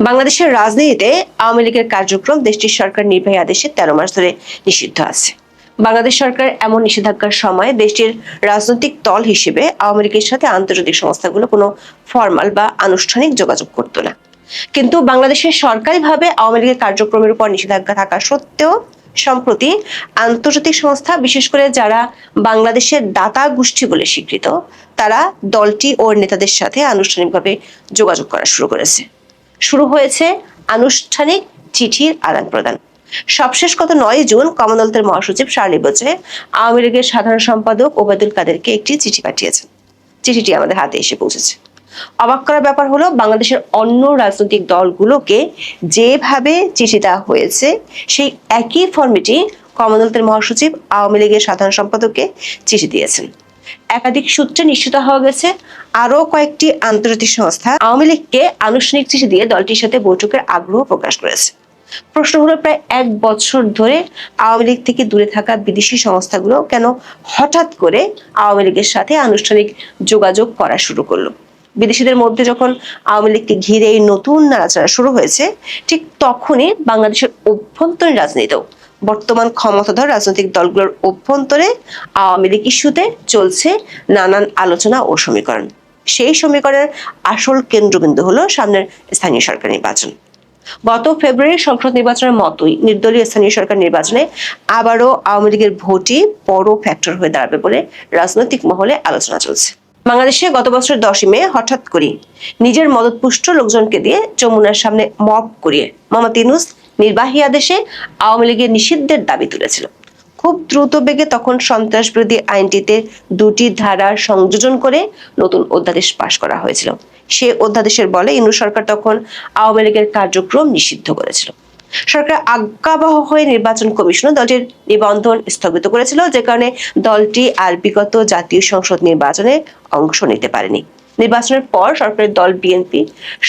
বাংলাদেশের রাজনীতিতে আওয়ামী লীগের কার্যক্রম দেশটির সরকার নির্বাহী আদেশে 13 মাস ধরে নিষিদ্ধ আছে। বাংলাদেশ সরকার এমন নিষেধাজ্ঞার সময় দেশটির রাজনৈতিক দল হিসেবে আওয়ামী লীগের সাথে আন্তর্জাতিক সংস্থাগুলো কোনো ফরমাল বা আনুষ্ঠানিক যোগাযোগ করতো না। কিন্তু বাংলাদেশের সরকারিভাবে আওয়ামী লীগের কার্যক্রমের উপর নিষেধাজ্ঞা থাকা সত্ত্বেও সম্প্রতি আন্তর্জাতিক সংস্থা, বিশেষ করে যারা বাংলাদেশের দাতা গোষ্ঠী বলে স্বীকৃত, তারা দলটি ও নেতাদের সাথে আনুষ্ঠানিকভাবে যোগাযোগ করা শুরু করেছে। শুরু হয়েছে আনুষ্ঠানিক চিঠির আদান প্রদান। সবশেষ গত 9 জুন কমনওয়েলথের মহাসচিব শার্লি বোচে আওয়ামী লীগের সাধারণ সম্পাদক ওবায়দুল কাদেরকে একটি চিঠি পাঠিয়েছেন। চিঠিটি আমাদের হাতে এসে পৌঁছেছে। অবাক করার ব্যাপার হলো, বাংলাদেশের অন্য রাজনৈতিক দলগুলোকে যেভাবে চিঠি দেওয়া হয়েছে সেই একই ফরম্যাটে কমনওয়েলথের মহাসচিব আওয়ামী লীগের সাধারণ সম্পাদককে চিঠি দিয়েছেন। একাধিক সূত্রে নিশ্চিত হওয়া গেছে, আরো কয়েকটি আন্তর্জাতিক সংস্থা আওয়ামী লীগকে আনুষ্ঠানিক চিঠি দিয়ে দলটির সাথে বৈঠকের আগ্রহ প্রকাশ করেছে। প্রশ্ন হলো, প্রায় 1 বছর ধরে আওয়ামী লীগ থেকে দূরে থাকা বিদেশি সংস্থাগুলো কেন হঠাৎ করে আওয়ামী লীগের সাথে আনুষ্ঠানিক যোগাযোগ করা শুরু করলো? বিদেশিদের মধ্যে যখন আওয়ামী লীগকে ঘিরে এই নতুন নাড়াচাড়া শুরু হয়েছে, ঠিক তখনই বাংলাদেশের অভ্যন্তরীণ রাজনীতিতেও বর্তমান ক্ষমতাধর রাজনৈতিক দলগুলোর অভ্যন্তরে আওয়ামী লীগ ইস্যুতে চলছে নানান আলোচনা ও সমীকরণ। সেই সমীকরণের আসল কেন্দ্রবিন্দু হলো সামনের স্থানীয় সরকার নির্বাচন। গত ফেব্রুয়ারির সংসদ নির্বাচনের মতোই নির্দলীয় স্থানীয় সরকার নির্বাচনে আবারও আওয়ামী লীগের ভোটই বড় ফ্যাক্টর হয়ে দাঁড়াবে বলে রাজনৈতিক মহলে আলোচনা চলছে। বাংলাদেশে গত বছর 10 মে হঠাৎ করে নিজের মদতপুষ্ট লোকজনকে দিয়ে যমুনার সামনে মব করিয়ে মোহাম্মদ ইউনূস নির্বাহী আদেশে আওয়ামী লীগের নিষিদ্ধের দাবি তুলেছিল। খুব দ্রুত বেগে তখন সন্ত্রাস বিরোধী আইনটিতে 2টি ধারার সংযোজন করে নতুন অধ্যাদেশ পাশ করা হয়েছিল। সে অধ্যাদেশের বলে ইউনূস সরকার তখন আওয়ামী লীগের কার্যক্রম নিষিদ্ধ করেছিল। সরকার আজ্ঞাবহ হয়ে নির্বাচন কমিশনে দলটির নিবন্ধন স্থগিত করেছিল, যে কারণে দলটি আর বিগত জাতীয় সংসদ নির্বাচনে অংশ নিতে পারেনি। নির্বাচনের পর সরকারের দল বিএনপি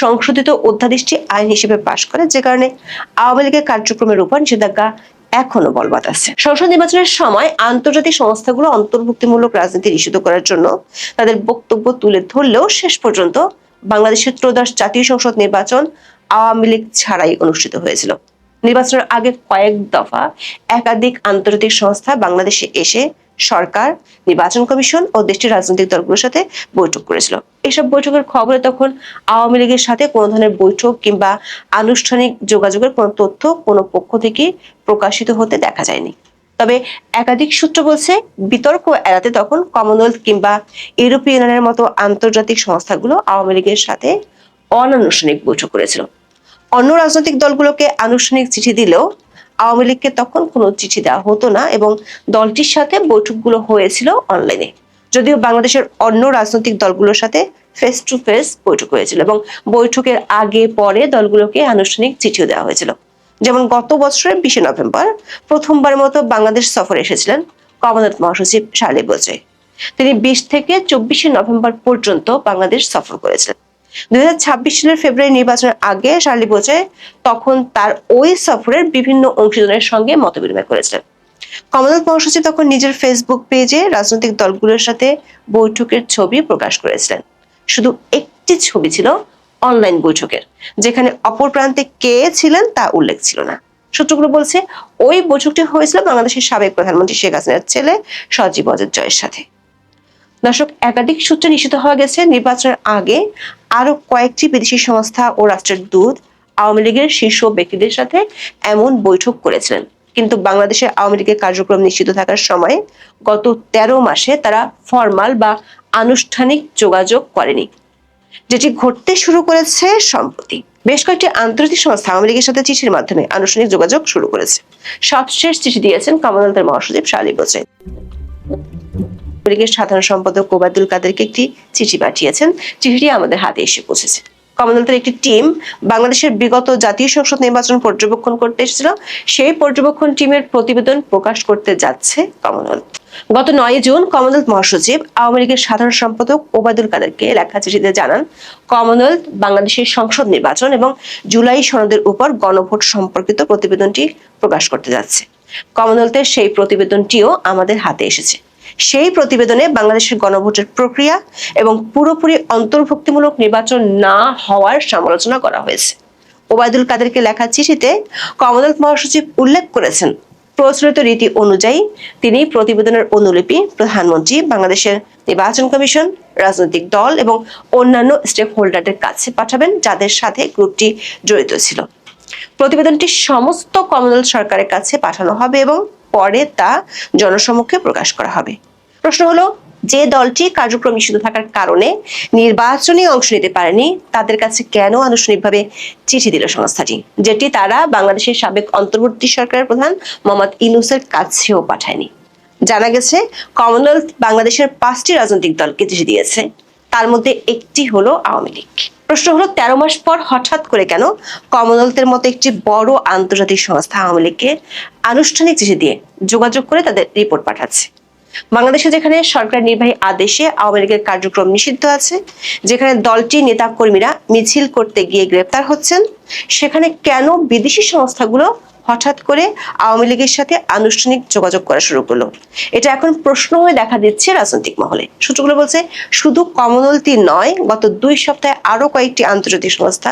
সংশোধিত অধ্যাদেশটি আইন হিসেবে পাশ করে, যে কারণে আওয়ামী লীগের কার্যক্রমের উপর নিষেধাজ্ঞা এখনো বলবৎ আছে। সংসদ নির্বাচনের সময় আন্তর্জাতিক সংস্থাগুলো অন্তর্ভুক্তিমূলক রাজনীতি নিষিদ্ধ করার জন্য তাদের বক্তব্য তুলে ধরলেও শেষ পর্যন্ত বাংলাদেশের ত্রয়োদশ জাতীয় সংসদ নির্বাচন আওয়ামী লীগ ছাড়াই অনুষ্ঠিত হয়েছিল। নির্বাচনের আগে কয়েক দফা একাধিক আন্তর্জাতিক সংস্থা বাংলাদেশে এসে সরকার, নির্বাচন কমিশন ও দেশটির রাজনৈতিক দলগুলোর সাথে বৈঠক করেছিল। এসব বৈঠকের খবরে তখন আওয়ামী লীগের সাথে কোনো ধরনের বৈঠক কিংবা আনুষ্ঠানিক যোগাযোগের কোনো তথ্য কোনো পক্ষ থেকে প্রকাশিত হতে দেখা যায়নি। তবে একাধিক সূত্র বলছে, বিতর্ক এড়াতে তখন কমনওয়েলথ কিংবা ইউরোপীয় ইউনিয়নের মতো আন্তর্জাতিক সংস্থাগুলো আওয়ামী লীগের সাথে অনানুষ্ঠানিক বৈঠক করেছিল। অন্য রাজনৈতিক দলগুলোকে আনুষ্ঠানিক চিঠি দিলেও আওয়ামী লীগকে তখন কোনো চিঠি দেওয়া হতো না এবং দলটির সাথে বৈঠকগুলো হয়েছিল অনলাইনে। যদিও বাংলাদেশের অন্য রাজনৈতিক দলগুলোর সাথে ফেস টু ফেস বৈঠক হয়েছিল এবং বৈঠকের আগে পরে দলগুলোকে আনুষ্ঠানিক চিঠিও দেওয়া হয়েছিল। যেমন গত বছরের 20 নভেম্বর প্রথমবারের মতো বাংলাদেশ সফরে এসেছিলেন কমনওয়েলথ মহাসচিব শার্লি বোচে। তিনি 20 থেকে 24 নভেম্বর পর্যন্ত বাংলাদেশ সফর করেছিলেন। 2026 সালের ফেব্রুয়ারি নির্বাচনের আগে শার্লি বোচে তখন তার ওই সফরের বিভিন্ন অংশীদারের সঙ্গে মতবিনিময় করেছিলেন। কমনওয়েলথ মহাসচিব তখন নিজের ফেসবুক পেজে রাজনৈতিক দলগুলোর সাথে বৈঠকের ছবি প্রকাশ করেছিলেন। শুধু একটি ছবি ছিল অনলাইন বৈঠকের, যেখানে অপর প্রান্তে কে ছিলেন তা উল্লেখ ছিল না। সূত্রগুলো বলছে, ওই বৈঠকটি হয়েছিল বাংলাদেশের সাবেক প্রধানমন্ত্রী শেখ হাসিনার ছেলে সজীব ওয়াজেদ জয়ের সাথে। দর্শক, একাধিক সূত্রে নিশ্চিত হওয়া গেছে নির্বাচনের আগে আরো কয়েকটি বিদেশি সংস্থা ও রাষ্ট্রের দূত আওয়ামী লীগের শীর্ষ ব্যক্তিদের সাথে এমন বৈঠক করেছিলেন। কিন্তু বাংলাদেশের আওয়ামী লীগের কার্যক্রম নিশ্চিত থাকার সময় গত 13 মাসে তারা ফরমাল বা আনুষ্ঠানিক যোগাযোগ করেনি, যেটি ঘটতে শুরু করেছে সম্প্রতি। বেশ কয়েকটি আন্তর্জাতিক সংস্থা আওয়ামী লীগের সাথে চিঠির মাধ্যমে আনুষ্ঠানিক যোগাযোগ শুরু করেছে। সবশেষ চিঠি দিয়েছেন কমনওয়েলথের মহাসচিব শার্লি বোচে। লীগের সাধারণ সম্পাদক ওবায়দুল কাদেরকে একটি চিঠি পাঠিয়েছেন। চিঠিটি আমাদের হাতে এসে পৌঁছেছে। কমনওয়েলথের একটি টিম বাংলাদেশের বিগত জাতীয় সংসদ নির্বাচন পর্যবেক্ষণ করতে এসেছিল। সেই পর্যবেক্ষণ টিমের প্রতিবেদন প্রকাশ করতে যাচ্ছে কমনওয়েলথ। গত 9 জুন কমনওয়েলথ মহাসচিব আওয়ামী লীগের সাধারণ সম্পাদক ওবায়দুল কাদেরকে লেখা চিঠিতে জানান, কমনওয়েলথ বাংলাদেশের সংসদ নির্বাচন এবং জুলাই সনদের উপর গণভোট সম্পর্কিত প্রতিবেদনটি প্রকাশ করতে যাচ্ছে। কমনওয়েলথের সেই প্রতিবেদনটিও আমাদের হাতে এসেছে। সেই প্রতিবেদনে বাংলাদেশের গণভোটের প্রক্রিয়া এবং পুরোপুরি অন্তর্ভুক্তিমূলক নির্বাচন না হওয়ার সমালোচনা করা হয়েছে। ওবায়দুল কাদেরকে লেখা চিঠিতে কমনওয়েলথ মহাসচিব উল্লেখ করেছেন, প্রচলিত রীতি অনুযায়ী তিনি প্রতিবেদনের অনুলিপি প্রধানমন্ত্রী, বাংলাদেশের নির্বাচন কমিশন, রাজনৈতিক দল এবং অন্যান্য স্টেক হোল্ডারদের কাছে পাঠাবেন যাদের সাথে গ্রুপটি জড়িত ছিল। প্রতিবেদনটি সমস্ত কমনওয়েলথ সরকারের কাছে পাঠানো হবে এবং পরে তা জনসমক্ষে প্রকাশ করা হবে। প্রশ্ন হলো, যে দলটি কার্যক্রম নিষিদ্ধ থাকার কারণে নির্বাচনে অংশ নিতে পারেনি তাদের কাছে কেন আনুষ্ঠানিকভাবে চিঠি দিল সংস্থাটি, যেটি তারা বাংলাদেশের সাবেক অন্তর্বর্তী সরকারের প্রধান মোহাম্মদ ইউনূসের কাছেও পাঠায়নি? জানা গেছে কমনওয়েলথ বাংলাদেশের 5টি রাজনৈতিক দলকে চিঠি দিয়েছে, তার মধ্যে একটি হলো আওয়ামী লীগ। প্রশ্ন হলো, 13 মাস পর হঠাৎ করে কেন কমনওয়েলথের মতো একটি বড় আন্তর্জাতিক সংস্থা আওয়ামী লীগকে আনুষ্ঠানিক চিঠি দিয়ে যোগাযোগ করে তাদের রিপোর্ট পাঠাচ্ছে? বাংলাদেশে যেখানে সরকার নির্বাহী আদেশে আওয়ামী লীগের কার্যক্রম নিষিদ্ধ আছে, যেখানে দলটির নেতা কর্মীরা মিছিল করতে গিয়ে গ্রেপ্তার হচ্ছেন, সেখানে কেন বিদেশি সংস্থাগুলো হঠাৎ করে আওয়ামী লীগের সাথে আনুষ্ঠানিক যোগাযোগ করা শুরু করলো? এটা এখন প্রশ্ন হয়ে দেখা দিচ্ছে রাজনৈতিক মহলে। সূত্রগুলো বলছে, শুধু কমনওয়েলথই নয়, গত 2 সপ্তাহে আরো কয়েকটি আন্তর্জাতিক সংস্থা,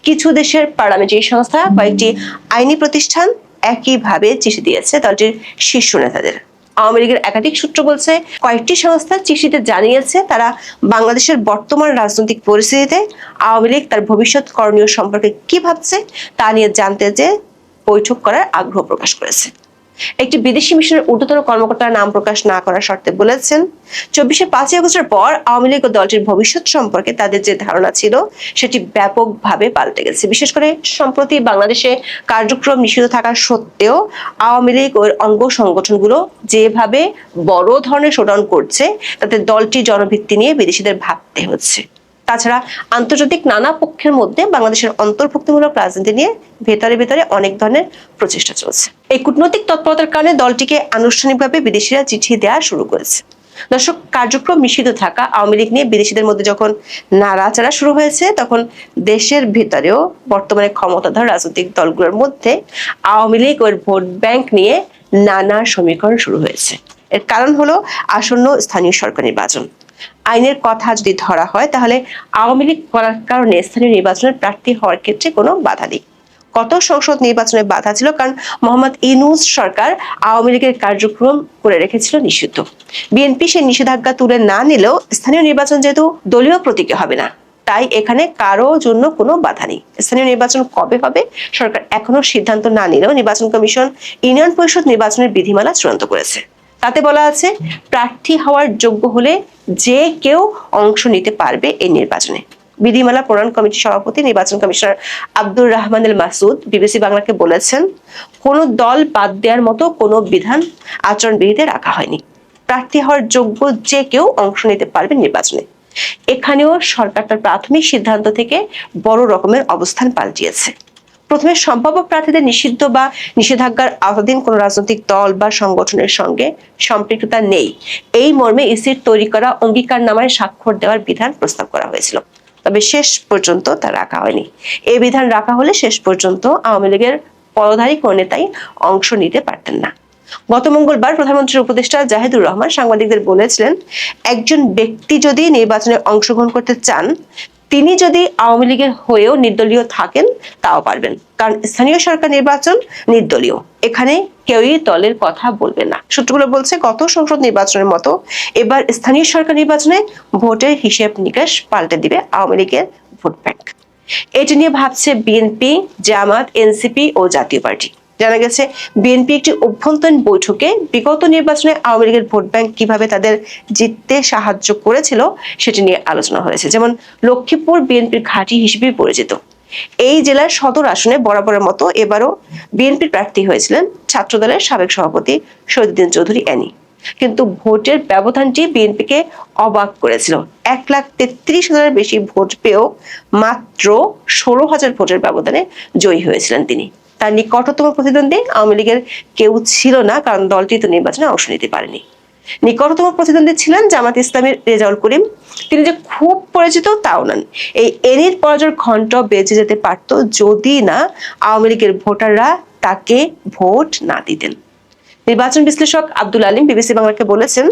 কিছু দেশের পার্লামেন্টারি সংস্থা, কয়েকটি আইনি প্রতিষ্ঠান একইভাবে চিঠি দিয়েছে দলটির শীর্ষ নেতাদের। আওয়ামী লীগের একাধিক সূত্র বলছে, কয়েকটি সংস্থা চিঠিতে জানিয়েছে তারা বাংলাদেশের বর্তমান রাজনৈতিক পরিস্থিতিতে আওয়ামী লীগ তার ভবিষ্যৎ করণীয় সম্পর্কে কি ভাবছে তা নিয়ে জানতে যে বৈঠক করার আগ্রহ প্রকাশ করেছে। একটি বিদেশি মিশনের ঊর্ধ্বতন কর্মকর্তার নাম প্রকাশ না করার শর্তে বলেছেন, 5ই আগস্টের পর আওয়ামী লীগ ও দলটির ভবিষ্যৎ সম্পর্কে তাদের যে ধারণা ছিল সেটি ব্যাপকভাবে পাল্টে গেছে। বিশেষ করে সম্প্রতি বাংলাদেশে কার্যক্রম নিষিদ্ধ থাকা সত্ত্বেও আওয়ামী লীগ ও অঙ্গ সংগঠনগুলো যেভাবে বড় ধরনের শোডাউন করছে, তাতে দলটির জনভিত্তি নিয়ে বিদেশিদের ভাবতে হচ্ছে। তাছাড়া আন্তর্জাতিক নানা পক্ষের মধ্যে বাংলাদেশের অন্তর্ভুক্তিমূলক রাজনীতি নিয়ে ভেতরে ভেতরে অনেক ধরনের প্রচেষ্টা চলছে। এই কূটনৈতিক তৎপরতার কারণে দলটিকে আনুষ্ঠানিকভাবে বিদেশিরা চিঠি দেওয়া শুরু করেছে। দর্শক, কার্যক্রম নিষিদ্ধ থাকা আওয়ামী লীগ নিয়ে বিদেশিদের মধ্যে যখন নাড়াচাড়া শুরু হয়েছে, তখন দেশের ভিতরেও বর্তমানে ক্ষমতাধর রাজনৈতিক দলগুলোর মধ্যে আওয়ামী লীগ ও ভোট ব্যাংক নিয়ে নানা সমীকরণ শুরু হয়েছে। এর কারণ হলো আসন্ন স্থানীয় সরকার নির্বাচন। আইনের কথা যদি ধরা হয়, তাহলে আওয়ামী লীগ করার কারণে স্থানীয় নির্বাচনের প্রার্থী হওয়ার ক্ষেত্রে কোনো বাধা নেই। কত সংসদ নির্বাচনে বাধা ছিল, কারণ মোহাম্মদ ইউনূস সরকার আওয়ামী লীগের কার্যক্রম করে রেখেছিল নিষিদ্ধ। বিএনপি সেই নিষেধাজ্ঞা তুলে না নিলেও স্থানীয় নির্বাচন যেহেতু দলীয় প্রতীকে হবে না, তাই এখানে কারো জন্য কোনো বাধা নেই। স্থানীয় নির্বাচন কবে হবে সরকার এখনো সিদ্ধান্ত না নিলেও নির্বাচন কমিশন ইউনিয়ন পরিষদ নির্বাচনের বিধিমালা চূড়ান্ত করেছে। তাতে বলা আছে, প্রার্থী হওয়ার যোগ্য হলে যে কেউ অংশ নিতে পারবে এই নির্বাচনে। বিধিমালা প্রণয়ন কমিটির সভাপতি নির্বাচন কমিশনার আব্দুর রহমান আল মাসুদ বিবিসি বাংলাকে বলেছেন, কোনো দল বাদ দেওয়ার মতো কোনো বিধান আচরণবিধিতে রাখা হয়নি। প্রার্থী হওয়ার যোগ্য যে কেউ অংশ নিতে পারবে নির্বাচনে। এখানেও সরকার তার প্রাথমিক সিদ্ধান্ত থেকে বড় রকমের অবস্থান পাল্টিয়েছে। প্রথমে সম্ভাব্য প্রার্থীদের নিষিদ্ধ বা নিষেধাজ্ঞার আওতাধীন কোন রাজনৈতিক দল বা সংগঠনের সঙ্গে সম্পৃক্ততা নেই, এই মর্মে ইসির তৈরি করা অঙ্গীকারনামায় স্বাক্ষর দেওয়ার বিধান প্রস্তাব করা হয়েছিল। তবে শেষ পর্যন্ত তা রাখা হয়নি। এই বিধান রাখা হলে শেষ পর্যন্ত আওয়ামী লীগের পদধারী কোন নেতাই অংশ নিতে পারতেন না। গত মঙ্গলবার প্রধানমন্ত্রীর উপদেষ্টা জাহিদুর রহমান সাংবাদিকদের বলেছিলেন, একজন ব্যক্তি যদি নির্বাচনে অংশগ্রহণ করতে চান, তিনি যদি আওয়ামী লীগের হয়েও নির্দলীয় থাকেন তাও পারবেন, কারণ স্থানীয় সরকার নির্বাচন নির্দলীয়, এখানে কেউই দলের কথা বলবে না। সূত্রগুলো বলছে, গত সংসদ নির্বাচনের মতো এবার স্থানীয় সরকার নির্বাচনে ভোটের হিসেব নিকাশ পাল্টে দিবে আওয়ামী লীগের ভোট ব্যাংক। এটি নিয়ে ভাবছে বিএনপি, জামাত, এনসিপি ও জাতীয় পার্টি। জানা গেছে, বিএনপি একটি অভ্যন্তরীণ বৈঠকে বিগত নির্বাচনে আওয়ামী লীগের ভোট ব্যাংক কিভাবে তাদের জিততে সাহায্য করেছিল সেটি নিয়ে আলোচনা হয়েছে। যেমন লক্ষ্মীপুর বিএনপির ঘাঁটি হিসেবে পরিচিত। এই জেলার সদর আসনে বরাবরের মতো এবারও বিএনপির প্রার্থী হয়েছিলেন ছাত্রদলের সাবেক সভাপতি শহীদুদ্দিন চৌধুরী অ্যানি। কিন্তু ভোটের ব্যবধানটি বিএনপিকে অবাক করেছিল। 1,33,000-এর বেশি ভোট পেয়েও মাত্র 16,000 ভোটের ব্যবধানে জয়ী হয়েছিলেন তিনি। তার নিকটতম প্রতিদ্বন্দ্বী আওয়ামী লীগের কেউ ছিল না, কারণ দলটি তো নির্বাচনে অংশ নিতে পারেনি। নিকটতম প্রতিদ্বন্দ্বী ছিলেন জামাত ইসলামের রেজাউল করিম। তিনি যে খুব পরিচিত তাও নন। এই এনির পরাজয়ের ঘণ্ট বেজে যেতে পারত যদি না আওয়ামী লীগের ভোটাররা তাকে ভোট না দিতেন। নির্বাচন বিশ্লেষক আব্দুল আলিম বিবিসি বাংলাকে বলেছেন,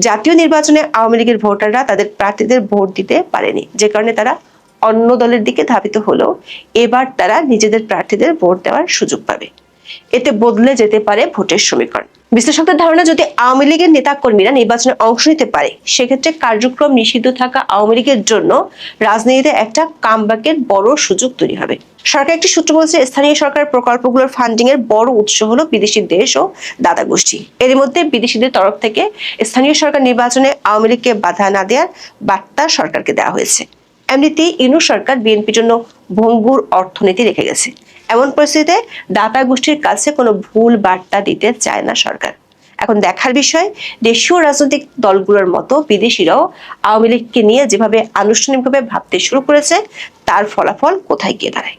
জাতীয় নির্বাচনে আওয়ামী লীগের ভোটাররা তাদের প্রার্থীদের ভোট দিতে পারেনি, যে কারণে তারা অন্য দলের দিকে ধাবিত হলেও এবার তারা নিজেদের প্রার্থীদের ভোট দেওয়ার সুযোগ পাবে। এতে বদলে যেতে পারে ভোটের সমীকরণ। বিশ্লেষকদের ধারণা, যদি আওয়ামী লীগের নেতা কর্মীরা নির্বাচনে অংশ নিতে পারে, সেক্ষেত্রে কার্যক্রম নিষিদ্ধ থাকা আওয়ামী লীগের জন্য রাজনীতিতে একটা কামব্যাকের বড় সুযোগ তৈরি হবে। সরকার একটি সূত্র বলছে, স্থানীয় সরকার প্রকল্পগুলোর ফান্ডিং এর বড় উৎস হলো বিদেশি দেশ ও দাতা গোষ্ঠী। এর মধ্যে বিদেশিদের তরফ থেকে স্থানীয় সরকার নির্বাচনে আওয়ামী লীগকে বাধা না দেওয়ার বার্তা সরকারকে দেওয়া হয়েছে। এমনিতেই ইনু সরকার বিএনপির জন্য ভঙ্গুর অর্থনীতি রেখে গেছে। এমন পরিস্থিতিতে দাতা গোষ্ঠীর কাছে কোনো ভুল বার্তা দিতে চায় না সরকার। এখন দেখার বিষয়, দেশীয় রাজনৈতিক দলগুলোর মতো বিদেশিরাও আওয়ামী লীগকে নিয়ে যেভাবে আনুষ্ঠানিকভাবে ভাবতে শুরু করেছে, তার ফলাফল কোথায় গিয়ে দাঁড়ায়।